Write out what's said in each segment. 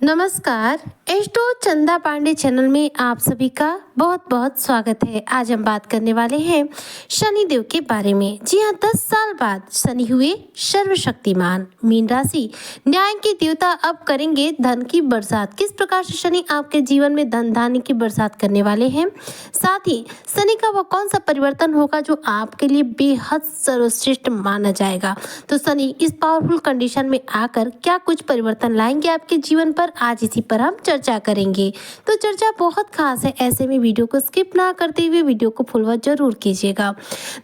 नमस्कार। एस्ट्रो चंदा पांडे चैनल में आप सभी का बहुत बहुत स्वागत है। आज हम बात करने वाले हैं शनि देव के बारे में। जी हाँ, 10 साल बाद शनि हुए सर्वशक्तिमान। मीन राशि, न्याय के देवता अब करेंगे धन की बरसात। किस प्रकार से शनि आपके जीवन में धन धान्य की बरसात करने वाले हैं, साथ ही शनि का वह कौन सा परिवर्तन होगा जो आपके लिए बेहद सर्वश्रेष्ठ माना जाएगा। तो शनि इस पावरफुल कंडीशन में आकर क्या कुछ परिवर्तन लाएंगे आपके जीवन पर, आज इसी पर हम चर्चा करेंगे। तो चर्चा बहुत खास है, ऐसे में वीडियो को स्किप ना करते हुए वीडियो को फुल वॉच जरूर कीजिएगा।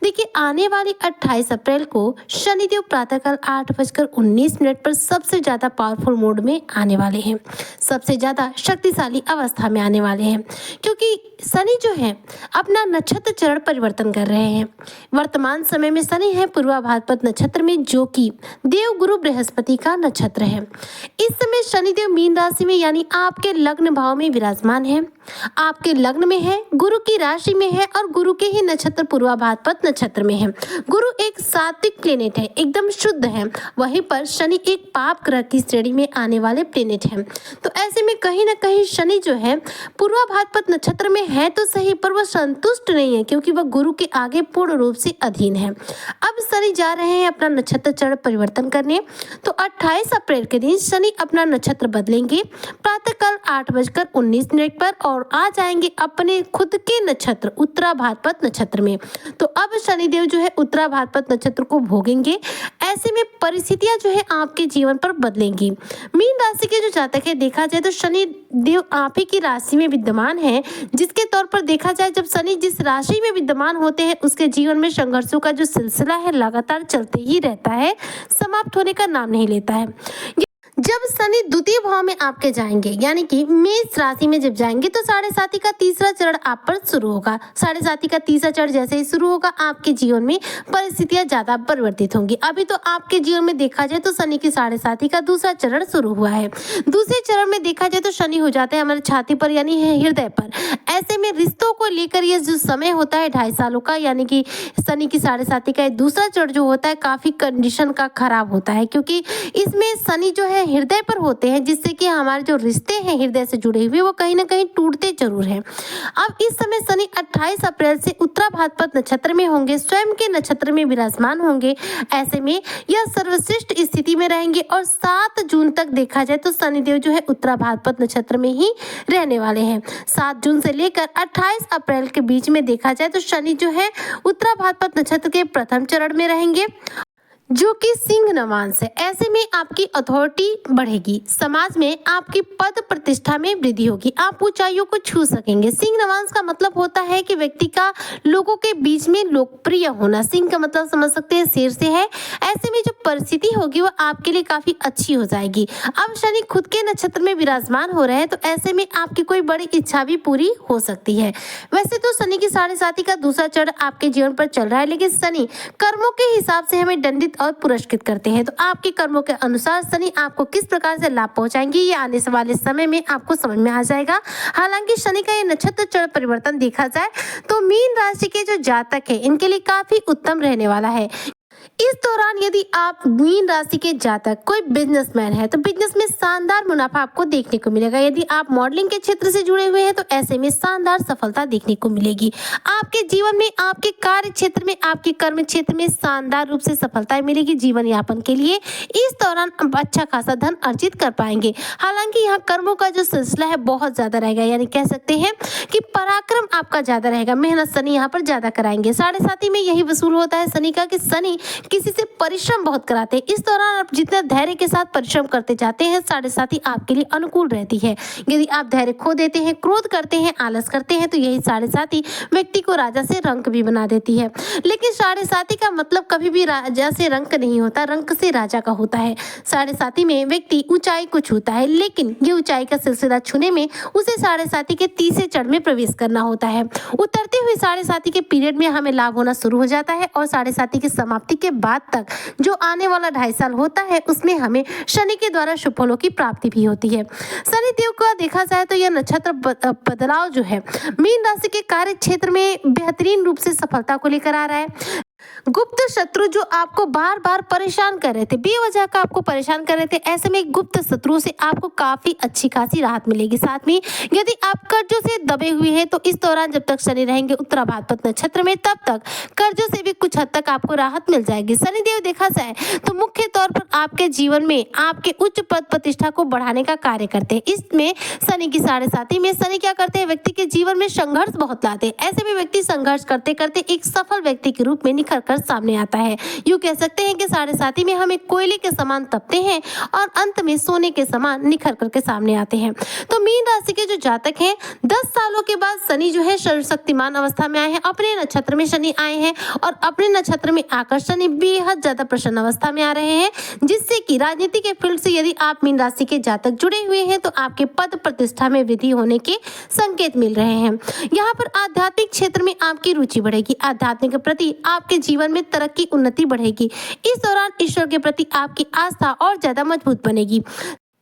देखिए, आने वाली 28 अप्रैल को शनिदेव प्रातःकाल 8:19 पर सबसे ज्यादा पावरफुल मोड में आने वाले हैं, सबसे ज्यादा शक्तिशाली अवस्था में आने वाले हैं, क्योंकि शनि जो है अपना नक्षत्र चरण परिवर्तन कर रहे हैं। वर्तमान समय में शनि है पूर्वा भाद्रपद नक्षत्र में, जो कि देव गुरु बृहस्पति का नक्षत्र है। इस समय शनिदेव मीन राशि में यानी आपके लग्न भाव में विराजमान है। आपके लग्न में है, गुरु की राशि में है और गुरु के ही नक्षत्र पूर्वा भाद्रपद नक्षत्र में है। गुरु एक सात्विक प्लेनेट है, एकदम शुद्ध है। वहीं पर शनि एक पाप ग्रह की श्रेणी में आने वाले प्लेनेट है। तो ऐसे में कहीं ना कहीं शनि जो है पूर्वा भाद्रपद नक्षत्र में है तो सही, पर वह संतुष्ट नहीं है, क्योंकि वह गुरु के आगे पूर्ण रूप से अधीन है। अब शनि जा रहे हैं अपना नक्षत्र चरण परिवर्तन करने। तो 28 अप्रैल के दिन शनि अपना नक्षत्र बदलेंगे प्रातःकाल 8:19 पर और आ जाएंगे अपने खुद के नक्षत्र उत्तरा भाद्रपद नक्षत्र में। तो अब शनिदेव जो है उत्तरा भाद्रपद नक्षत्र को भोगेंगे। ऐसे में परिस्थितियां जो है आपके जीवन पर बदलेंगी। मीन राशि के जो जातक है, देखा जाए तो शनि देव आप ही की राशि में विद्यमान है, जिसके तौर पर देखा जाए जब शनि जिस राशि में विद्यमान होते हैं उसके जीवन में संघर्षों का जो सिलसिला है लगातार चलते ही रहता है, समाप्त होने का नाम नहीं लेता है। जब शनि द्वितीय भाव में आपके जाएंगे यानी कि मेष राशि में जब जाएंगे तो 7.5 का तीसरा चरण आप पर शुरू होगा। 7.5 का तीसरा चरण जैसे ही शुरू होगा आपके जीवन में परिस्थितियां ज्यादा परिवर्तित होंगी। अभी तो आपके जीवन में देखा जाए तो शनि की 7.5 का दूसरा चरण शुरू हुआ है। दूसरे चरण में देखा जाए तो शनि हो जाते हैं हमारे छाती पर यानी हृदय पर। ऐसे में रिश्तों को लेकर ये जो समय होता है 2.5 सालों का, यानी कि शनि की 7.5 का दूसरा चरण जो होता है काफी कंडीशन का खराब होता है, क्योंकि इसमें शनि जो है हृदय पर होते हैं, जिससे कि हमारे जो रिश्ते हैं हृदय से जुड़े हुए वो कहीं ना कहीं टूटते जरूर हैं। अब इस समय शनि 28 अप्रैल से उत्तरा भाद्रपद नक्षत्र में होंगे, स्वयं के नक्षत्र में विराजमान होंगे। ऐसे में यह सर्वश्रेष्ठ स्थिति में रहेंगे और 7 जून तक देखा जाए तो शनिदेव जो है उत्तरा भाद्रपद नक्षत्र में ही रहने वाले हैं। 7 जून से लेकर 28 अप्रैल के बीच में देखा जाए तो शनि जो है उत्तरा भाद्रपद नक्षत्र के प्रथम चरण में रहेंगे, जो कि सिंह नवांश है। ऐसे में आपकी अथॉरिटी बढ़ेगी, समाज में आपकी पद प्रतिष्ठा में वृद्धि होगी, आप ऊंचाइयों को छू सकेंगे। सिंह नवांश का मतलब होता है कि व्यक्ति का लोगों के बीच में लोकप्रिय होना। सिंह का मतलब समझ सकते हैं शेर से है। ऐसे में जो परिस्थिति होगी वो आपके लिए काफी अच्छी हो जाएगी। अब शनि खुद के नक्षत्र में विराजमान हो रहे हैं, तो ऐसे में आपकी कोई बड़ी इच्छा भी पूरी हो सकती है। वैसे तो शनि की 7.5 का दूसरा चरण आपके जीवन पर चल रहा है, लेकिन शनि कर्मों के हिसाब से हमें दंडित और पुरस्कृत करते हैं। तो आपके कर्मों के अनुसार शनि आपको किस प्रकार से लाभ पहुंचाएंगे ये आने वाले समय में आपको समझ में आ जाएगा। हालांकि शनि का ये नक्षत्र चरण परिवर्तन देखा जाए तो मीन राशि के जो जातक है इनके लिए काफी उत्तम रहने वाला है। इस दौरान यदि आप मीन राशि के जातक कोई बिजनेसमैन है तो बिजनेस में शानदार मुनाफा आपको देखने को मिलेगा। यदि आप मॉडलिंग के क्षेत्र से जुड़े हुए हैं तो ऐसे में शानदार सफलता देखने को मिलेगी। आपके जीवन में, आपके कार्य क्षेत्र में, आपके कर्म क्षेत्र में शानदार रूप से सफलता मिलेगी। जीवन यापन के लिए इस दौरान आप अच्छा खासा धन अर्जित कर पाएंगे। हालांकि यहाँ कर्मों का जो सिलसिला है बहुत ज्यादा रहेगा, यानी कह सकते हैं कि पराक्रम आपका ज्यादा रहेगा, मेहनत शनि यहाँ पर ज्यादा कराएंगे। 7.5 में यही वसूल होता है शनि का कि शनि किसी से परिश्रम बहुत कराते हैं। इस दौरान आप जितना धैर्य के साथ परिश्रम करते जाते हैं 7.5 आपके लिए अनुकूल रहती है। यदि आप धैर्य खो देते हैं, क्रोध करते हैं, आलस करते हैं तो यही 7.5 व्यक्ति को राजा से रंक भी बना देती है। लेकिन 7.5 का मतलब कभी भी राजा से रंक नहीं होता, रंक से राजा का होता है। 7.5 में व्यक्ति ऊंचाई को छूता है, लेकिन ये ऊंचाई का सिलसिला छूने में उसे 7.5 के तीसरे चरण में प्रवेश करना होता है। उतरते हुए 7.5 के पीरियड में हमें लाभ होना शुरू हो जाता है और 7.5 की समाप्ति के बाद तक जो आने वाला 2.5 साल होता है उसमें हमें शनि के द्वारा शुभ फलों की प्राप्ति भी होती है। शनि देव का देखा जाए तो यह नक्षत्र बदलाव जो है मीन राशि के कार्य क्षेत्र में बेहतरीन रूप से सफलता को लेकर आ रहा है। गुप्त शत्रु जो आपको बार बार परेशान कर रहे थे, बेवजह का आपको परेशान कर रहे थे, ऐसे में गुप्त शत्रु से आपको काफी अच्छी खासी राहत मिलेगी। साथ में यदि आप कर्जों से दबे हुए हैं तो इस दौरान जब तक शनि रहेंगे उत्तरा भाद्रपद नक्षत्र में, तब तक कर्जों से भी कुछ हद तक आपको राहत मिल जाएगी। शनिदेव देखा जाए तो मुख्य तौर पर आपके जीवन में आपके उच्च पद प्रतिष्ठा को बढ़ाने का कार्य करते हैं। इसमें शनि की साढ़े साथी में शनि क्या करते हैं, व्यक्ति के जीवन में संघर्ष बहुत लाते हैं। ऐसे में व्यक्ति संघर्ष करते करते एक सफल व्यक्ति के रूप में निखर कर सामने आता है। यूं कह सकते हैं कि साढ़े साथी में हम एक कोयले के समान तपते हैं और अंत में सोने के समान निखर करके सामने आते हैं। तो मीन राशि के जो जातक हैं 10 सालों के बाद शनि जो है सर्वशक्तिमान अवस्था में आए हैं, अपने नक्षत्र में शनि आए हैं और अपने नक्षत्र में आकर शनि बेहद ज्यादा प्रसन्न अवस्था में आ रहे हैं, जिससे कि राजनीति के फील्ड से यदि आप मीन राशि के जातक जुड़े हुए हैं तो आपके पद प्रतिष्ठा में वृद्धि होने के संकेत मिल रहे हैं। यहाँ पर आध्यात्मिक क्षेत्र में आपकी रुचि बढ़ेगी, आध्यात्मिक के प्रति आपके जीवन में तरक्की उन्नति बढ़ेगी। इस दौरान ईश्वर के प्रति आपकी आस्था और ज्यादा मजबूत बनेगी।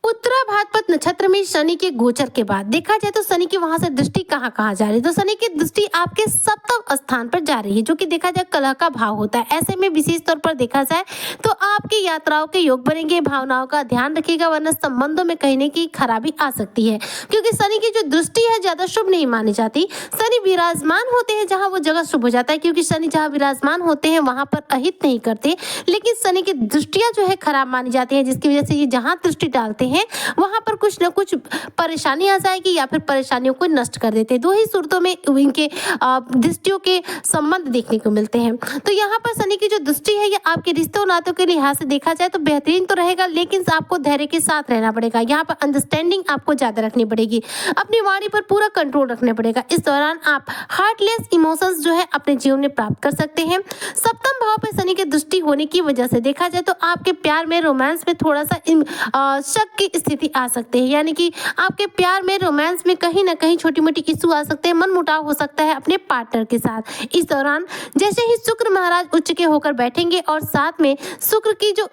उत्तरा भाद्रपद नक्षत्र में शनि के गोचर के बाद देखा जाए तो शनि की वहां से दृष्टि कहाँ जा रही है, तो शनि की दृष्टि आपके सप्तम स्थान पर जा रही है, जो कि देखा जाए कलह का भाव होता है। ऐसे में विशेष तौर पर देखा जाए तो आपकी यात्राओं के योग बनेंगे, भावनाओं का ध्यान रखिएगा, वरना संबंधों में कहीं न कहीं खराबी आ सकती है, क्योंकि शनि की जो दृष्टि है ज्यादा शुभ नहीं मानी जाती। शनि विराजमान होते हैं जहाँ वो जगह शुभ हो जाता है, क्योंकि शनि जहाँ विराजमान होते हैं वहां पर अहित नहीं करते, लेकिन शनि की दृष्टियां जो है खराब मानी जाती है, जिसकी वजह से ये जहाँ दृष्टि डालते हैं वहां पर कुछ न कुछ परेशानी आ जाएगी या फिर परेशानियों को नष्ट कर देते हैं। दो ही सूरतों में इनके दृष्टियों के संबंध देखने को मिलते हैं। तो यहाँ पर शनि की जो दृष्टि है ये आपके रिश्तों नातों के लिहाज से देखा जाए तो बेहतरीन तो रहेगा, लेकिन आपको धैर्य के साथ रहना पड़ेगा। यहाँ पर अंडरस्टैंडिंग आपको ज्यादा रखनी पड़ेगी, अपनी वाणी पर पूरा कंट्रोल रखना पड़ेगा। इस दौरान आप हार्टलेस इमोशंस जो है अपने जीवन में प्राप्त कर सकते हैं। सप्तम भाव पर शनि की दृष्टि होने की वजह से देखा जाए तो आपके प्यार में, रोमांस में थोड़ा सा शक की स्थिति आ सकती है, यानी कि आपके प्यार में, रोमांस में कहीं ना कहीं छोटी मोटी इशू आ सकते हैं, मनमुटाव हो सकता है अपने पार्टनर के साथ। इस दौरान जैसे ही शुक्र महाराज उच्च के होकर बैठेंगे और साथ में शुक्र की जो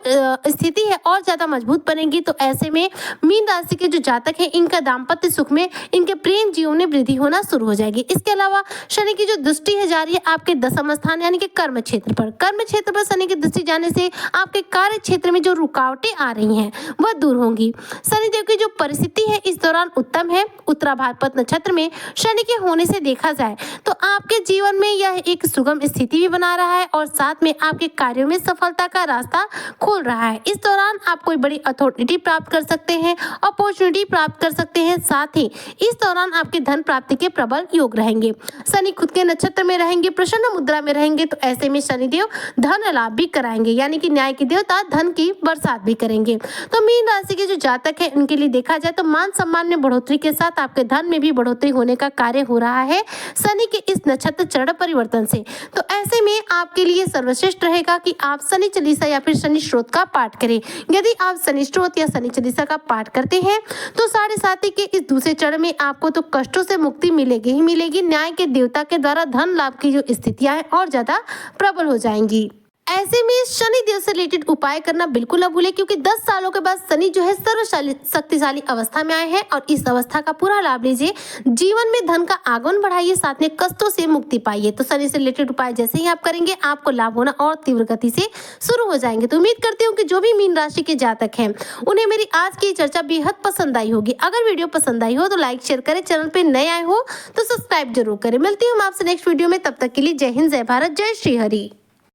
स्थिति है और ज्यादा मजबूत बनेगी, तो ऐसे में मीन राशि के जो जातक है इनका दाम्पत्य सुख में, इनके प्रेम जीवन में वृद्धि होना शुरू हो जाएगी। इसके अलावा शनि की जो दृष्टि है जा रही है आपके दशम स्थान यानी कि कर्म क्षेत्र पर। कर्म क्षेत्र पर शनि की दृष्टि जाने से आपके कार्य क्षेत्र में जो रुकावटें आ रही हैं वह दूर होंगी। शनिदेव की जो परिस्थिति है इस दौरान उत्तम है। उत्तरा भाद्रपद नक्षत्र में शनि के होने से देखा जाए तो आपके जीवन में यह एक सुगम स्थिति भी बना रहा है और साथ में आपके कार्यों में सफलता का रास्ता खोल रहा है। इस दौरान आप कोई बड़ी अथॉरिटी प्राप्त कर सकते हैं, अपॉर्चुनिटी प्राप्त कर सकते हैं। साथ ही इस दौरान आपके धन प्राप्ति के प्रबल योग रहेंगे। शनि खुद के नक्षत्र में रहेंगे, प्रसन्न मुद्रा में रहेंगे, तो ऐसे में शनिदेव धन लाभ भी कराएंगे, यानी कि न्याय के देवता धन की बरसात भी करेंगे। तो मीन राशि के जो जातक है उनके लिए देखा जाए तो मान सम्मान में बढ़ोतरी के साथ आपके धन में भी बढ़ोतरी होने का कार्य हो रहा है शनि के इस नक्षत्र चरण परिवर्तन से। तो ऐसे में आपके लिए सर्वश्रेष्ठ रहेगा कि आप शनि चालीसा या फिर शनि स्त्रोत का पाठ करें। यदि आप शनि स्त्रोत या शनि चालीसा का पाठ करते हैं तो साढ़े साथी के इस दूसरे चरण में आपको तो कष्टों से मुक्ति मिलेगी ही मिलेगी, न्याय के देवता के द्वारा धन लाभ की जो स्थितियां हैं और ज्यादा प्रबल हो जाएंगी। ऐसे में शनि देव से रिलेटेड उपाय करना बिल्कुल न भूलें, क्योंकि 10 सालों के बाद शनि जो है शक्तिशाली अवस्था में आए हैं और इस अवस्था का पूरा लाभ लीजिए। जीवन में धन का आगमन बढ़ाइए, साथ में कष्टों से मुक्ति पाइए। तो शनि से रिलेटेड उपाय जैसे ही आप करेंगे आपको लाभ होना और तीव्र गति से शुरू हो जाएंगे। तो उम्मीद करती हूँ कि जो भी मीन राशि के जातक हैं उन्हें मेरी आज की चर्चा बेहद पसंद आई होगी। अगर वीडियो पसंद आई हो तो लाइक शेयर करें, चैनल पर नए आए हो तो सब्सक्राइब जरूर करें। मिलती हूँ आपसे नेक्स्ट वीडियो में, तब तक के लिए जय हिंद, जय भारत, जय श्री हरि।